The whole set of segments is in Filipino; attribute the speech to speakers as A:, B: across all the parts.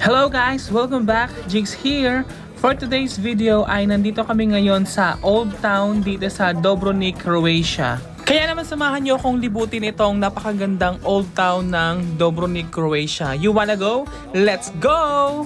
A: Hello guys! Welcome back! Jigs here! For today's video ay nandito kami ngayon sa Old Town dito sa Dubrovnik, Croatia. Kaya naman samahan nyo akong libutin itong napakagandang Old Town ng Dubrovnik, Croatia. You wanna go? Let's go!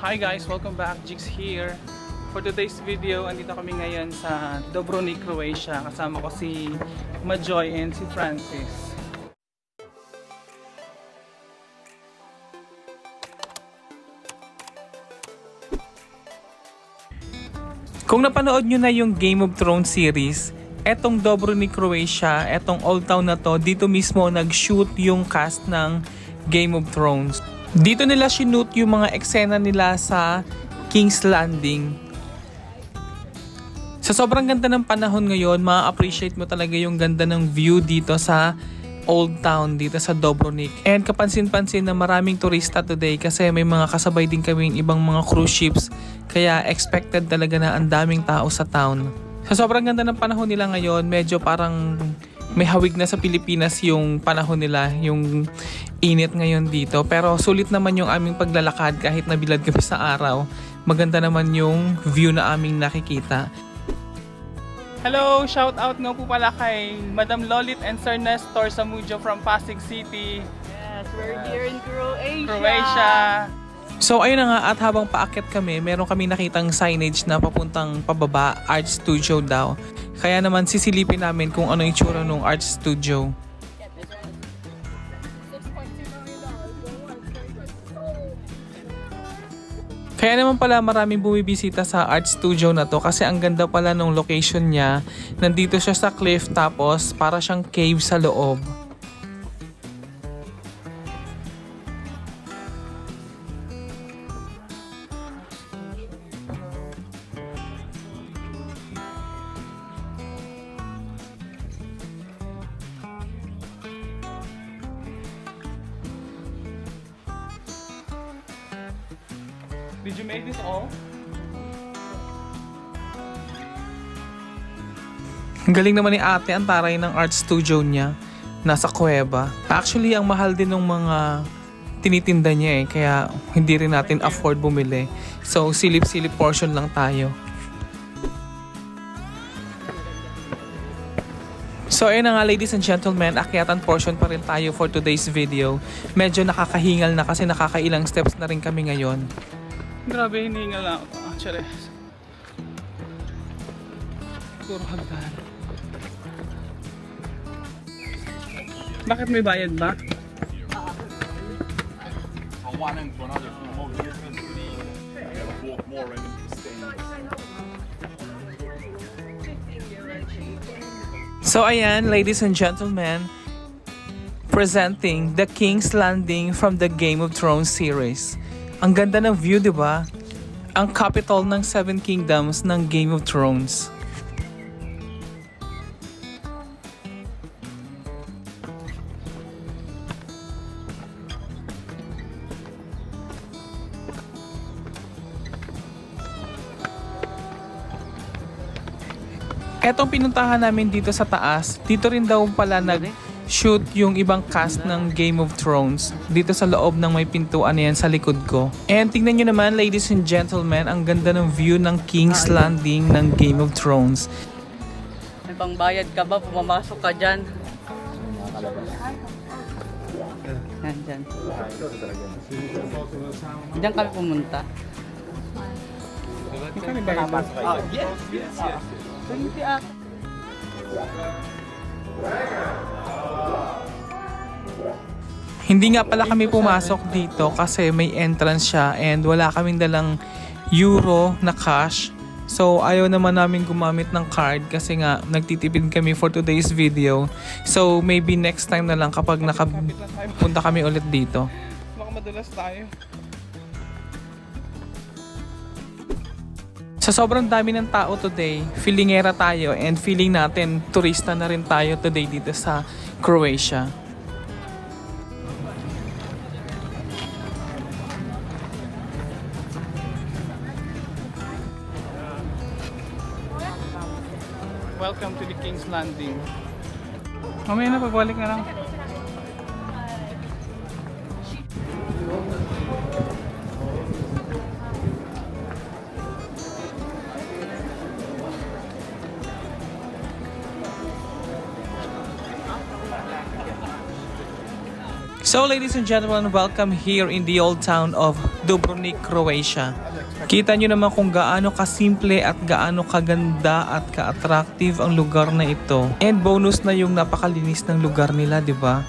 A: Hi guys! Welcome back! Jigs here! For today's video, andito kami ngayon sa Dubrovnik, Croatia. Kasama ko si Majoy and si Francis. Kung napanood nyo na yung Game of Thrones series, etong Dubrovnik, Croatia, etong Old Town na to, dito mismo nag-shoot yung cast ng Game of Thrones. Dito nila shoot yung mga eksena nila sa King's Landing. Sa sobrang ganda ng panahon ngayon, ma-appreciate mo talaga yung ganda ng view dito sa Old Town, dito sa Dubrovnik. And kapansin-pansin na maraming turista today kasi may mga kasabay din kaming ibang mga cruise ships. Kaya expected talaga na ang daming tao sa town. Sa sobrang ganda ng panahon nila ngayon, medyo parang may hawig na sa Pilipinas yung panahon nila, yung init ngayon dito. Pero sulit naman yung aming paglalakad kahit nabilad kami sa araw. Maganda naman yung view na aming nakikita. Hello! Shout out nga po pala kay Madam Lolit and Sir Nestor Samudio from Pasig City.
B: Yes, we're here in Croatia.
A: Croatia. So ayun na nga, at habang paakyat kami, meron kami nakitang signage na papuntang pababa, Art Studio daw. Kaya naman sisilipin namin kung ano yung itsura ng Art Studio. Kaya naman pala maraming bumibisita sa art studio na to kasi ang ganda pala ng location niya. Nandito siya sa cliff tapos para siyang cave sa loob. Did you make this all? Ang galing naman ni ate, ang taray ng art studio niya. Nasa kuweba. Actually, ang mahal din ng mga tinitinda niya kaya hindi rin natin afford bumili. So, silip-silip portion lang tayo. So ayun na nga ladies and gentlemen, akyatan portion pa rin tayo for today's video. Medyo nakakahingal na kasi nakakailang steps na rin kami ngayon. Grabe, hinihingal na ako. Actually. Puro hagdan. Bakit may bayad ba? So ayan, ladies and gentlemen, presenting the King's Landing from the Game of Thrones series. Ang ganda ng view, di ba? Ang capital ng Seven Kingdoms ng Game of Thrones. Etong pinuntahan namin dito sa taas, dito rin daw pala nag-shoot yung ibang cast ng Game of Thrones dito sa loob ng may pintuan na yan sa likod ko. And tingnan nyo naman ladies and gentlemen, ang ganda ng view ng King's Landing ng Game of Thrones.
B: May pangbayad ka ba? Pumamasok ka dyan. Yan, dyan. Diyan kami pumunta.
A: Kami ba napasok? Yes, yes, yes. Hindi nga pala kami pumasok dito kasi may entrance siya and wala kaming dalang euro na cash. So ayaw naman namin gumamit ng card kasi nga nagtitipid kami for today's video. So maybe next time na lang kapag nakapunta kami ulit dito. Baka madulas tayo. Sa sobrang dami ng tao today, feelingera tayo and feeling natin turista na rin tayo today dito sa Croatia. Welcome to the King's Landing. Mamaya na, pagbalik na lang. So ladies and gentlemen, welcome here in the old town of Dubrovnik, Croatia. Kita nyo naman kung gaano kasimple at gaano kaganda at ka-attractive ang lugar na ito. And bonus na yung napakalinis ng lugar nila, di ba?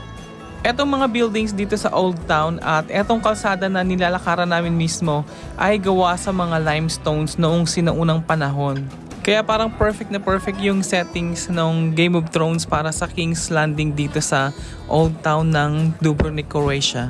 A: Etong mga buildings dito sa Old Town at etong kalsada na nilalakaran namin mismo ay gawa sa mga limestones noong sinaunang panahon. Kaya parang perfect na perfect yung settings ng Game of Thrones para sa King's Landing dito sa Old Town ng Dubrovnik, Croatia.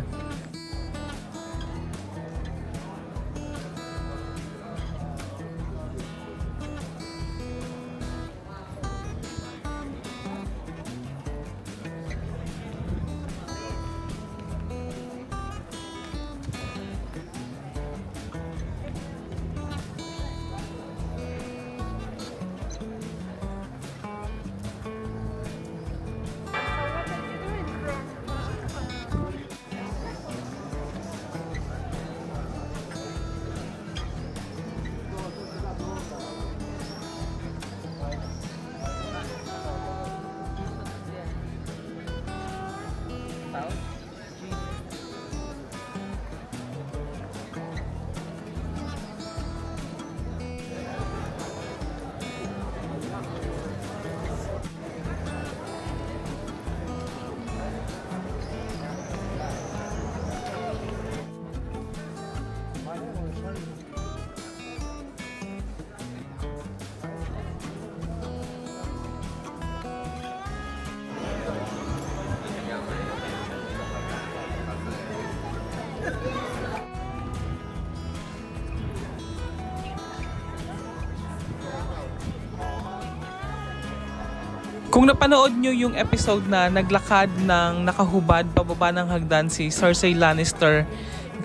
A: Kung napanood nyo yung episode na naglakad ng nakahubad pababa ng hagdan si Cersei Lannister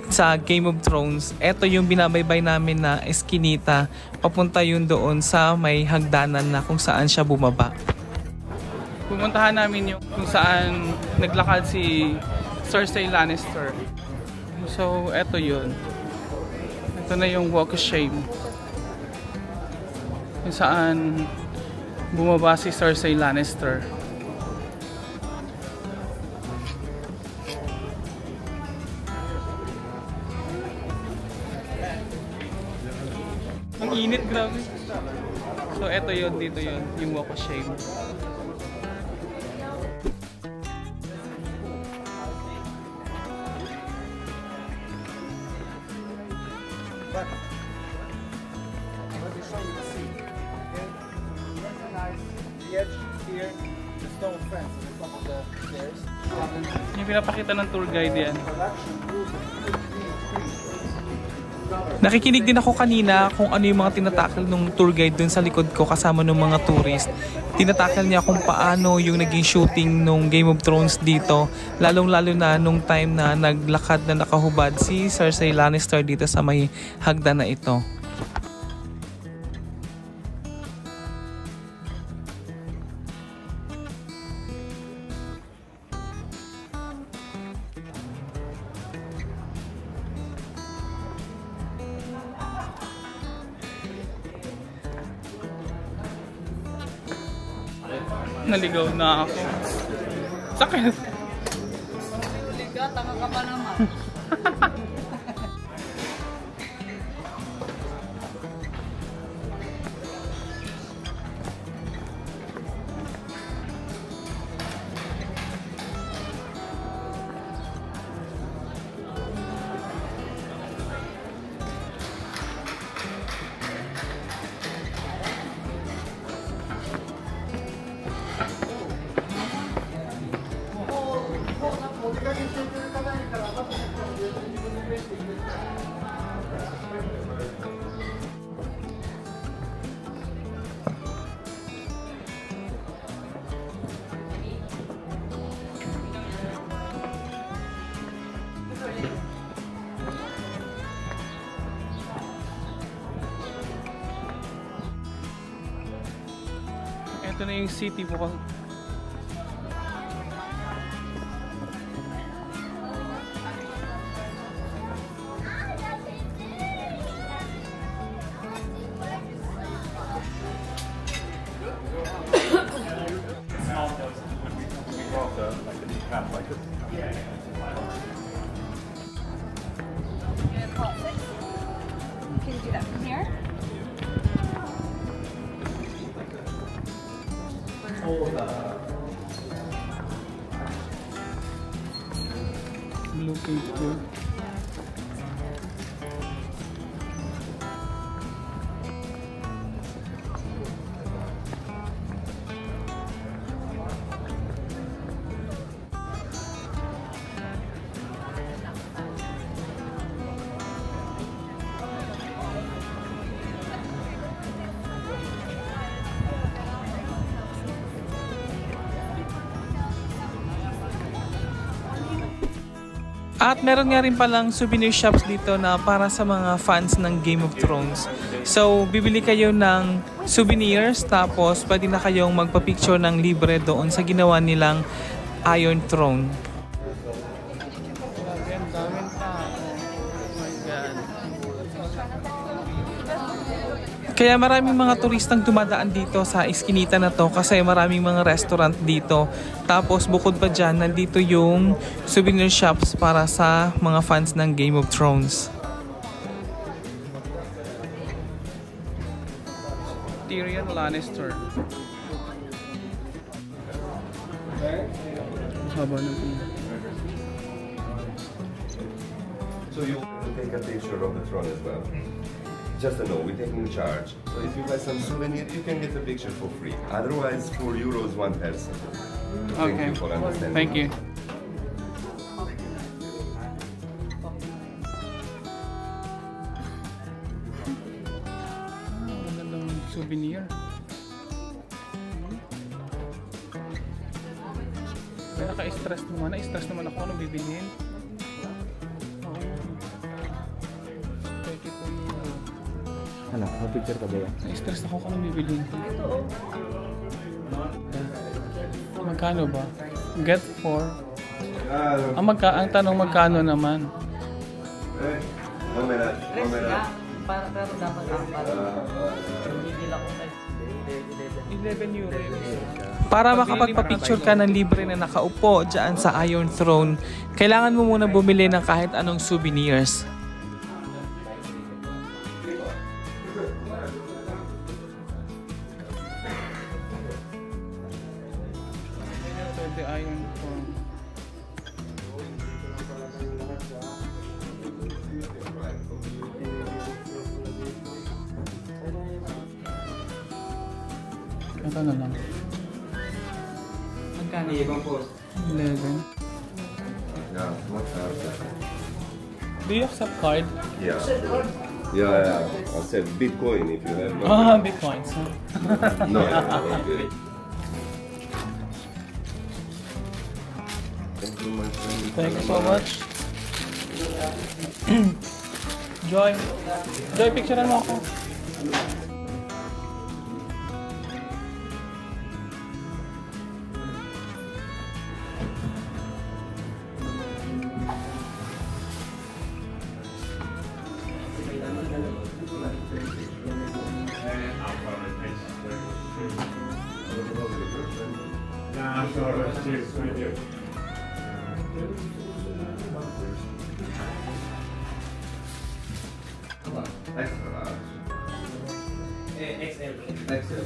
A: sa Game of Thrones, eto yung binabaybay namin na eskinita, papunta yun doon sa may hagdanan na kung saan siya bumaba. Pumuntahan namin yung kung saan naglakad si Cersei Lannister. So eto yun. Ito na yung Walk of Shame. Kung saan bumaba si Cersei Lannister. Ang init, grabe. So eto yun, dito yun, yung Walk of Shame. Yung pinapakita ng tour guide yan. Nakikinig din ako kanina kung ano yung mga tinatakal ng tour guide dun sa likod ko kasama ng mga tourist. Tinatakal niya kung paano yung naging shooting nung Game of Thrones dito. Lalong-lalo na nung time na naglakad na nakahubad si Cersei Lannister dito sa may hagdan na ito. Naligaw na ako. Sakit.
B: Liga, tanga ka pa naman.
A: Ito na yung city po.
C: Can you do that from here?
A: Looking for. At meron nga rin palang souvenir shops dito na para sa mga fans ng Game of Thrones. So, bibili kayo ng souvenirs tapos pwede na kayong magpa-picture ng libre doon sa ginawa nilang Iron Throne. Kaya maraming mga turistang dumadaan dito sa iskinita na to kasi maraming mga restaurant dito. Tapos bukod pa dyan, nandito yung souvenir shops para sa mga fans ng Game of Thrones. Tyrion Lannister. Haba na po.
D: So you take a picture of the throne as well. Just a note, we're taking charge. So if you buy some souvenir, you can get a picture for free. Otherwise, €4 one person. Thank you for understanding.
A: Thank you. Magandang souvenir. Kaya naka-stress naman. Na-stress naman ako. Anong bibilhin?
E: Ano? Mag-picture ka ba yan?
A: Na-stress ako kung anong bibilhin. Magkano ba? Get for? Ang tanong magkano naman?
B: Para pero dapat apat. Hindi lang ko
A: 11 euro. Para makapagpa-picture ka ng libre na nakaupo dyan sa Iron Throne, kailangan mo muna bumili ng kahit anong souvenirs. The Iron Throne. Ito na lang.
B: Magkano yung post?
A: 11.
D: Yeah, what's up?
A: Do you accept card?
D: Yeah. Yeah. I said Bitcoin if you have no.
A: Bitcoins. Huh?
D: No, okay. Thank you, my friend.
A: Thank you so much. Joy. Joy, picturean mo ako.
D: XL.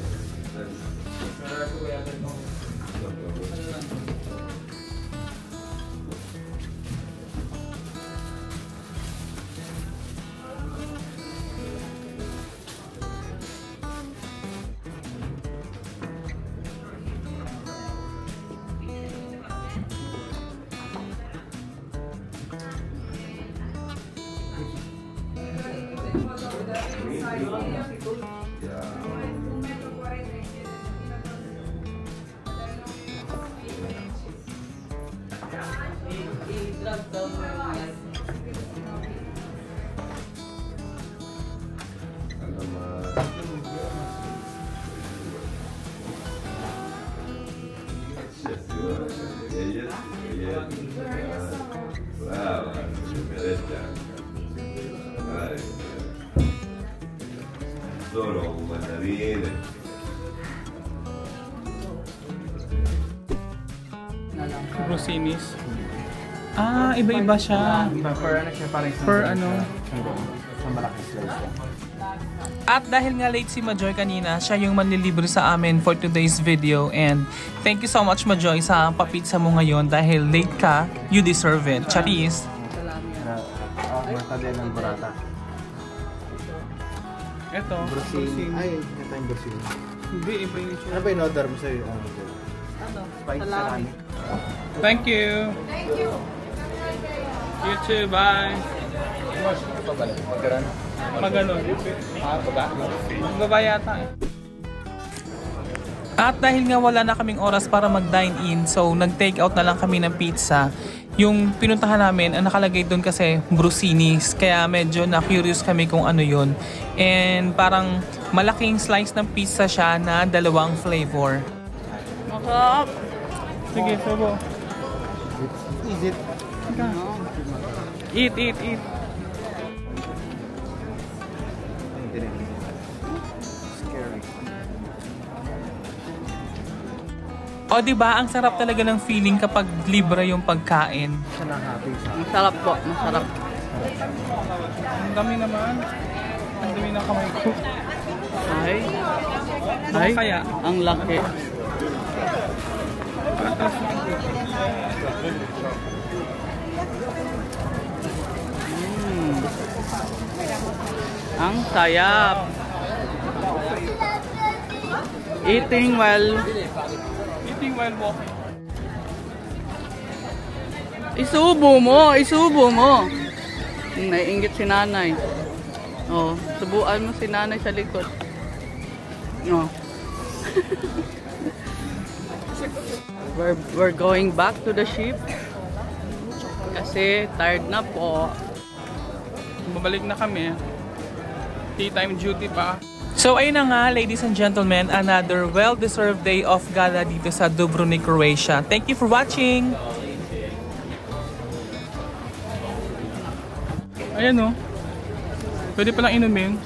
D: Solo mandarine.
A: Rossinis. Ah, iba-iba siya.
E: Per ano siya, parang isang
A: Per
E: slice
A: ano?
E: siya. Isang malaking slice lang.
A: At dahil nga late si Majoy kanina, siya yung manlilibre sa amin for today's video. And thank you so much Majoy sa papizza mo ngayon dahil late ka, you deserve it. Charis!
E: Mortadella ng burrata.
A: Ito,
E: Brusini. Ay, ito yung brusini.
A: Hindi, iba yung
E: Ano ba yung order mo sa'yo? Ano? Spice salami.
A: Thank you! Thank you! You too, bye!
E: Magkaroon?
A: Magano?
E: Baba?
A: Magbaba yata eh. At dahil nga wala na kaming oras para mag-dine in, so nag-take out na lang kami ng pizza. Yung pinuntahan namin, ang nakalagay doon kasi Brusinis, kaya medyo na-curious kami kung ano yun. And parang malaking slice ng pizza siya na 2 flavor.
B: Masarap.
A: Sige, subo.
E: Is it?
A: Eat, eat, eat.
E: Scary.
A: O diba, ang sarap talaga ng feeling kapag libre yung pagkain.
E: Siya na happy sa
B: Masarap po. Masarap.
A: Ang dami naman. Ang dami ng kamay ko.
B: Ay.
A: Ay, kaya?
B: Ang laki. Ang sayap. Eating while
A: walking.
B: isubo mo, isubo mo. Naiinggit si nanay. Oh, subuan mo si nanay sa likod. Oh. We're going back to the ship. Kasi tired na po.
A: Babalik na kami. Tea time duty pa. So ayun na nga, ladies and gentlemen, another well-deserved day of gala dito sa Dubrovnik, Croatia. Thank you for watching! Ayan o. Pwede palang inumin.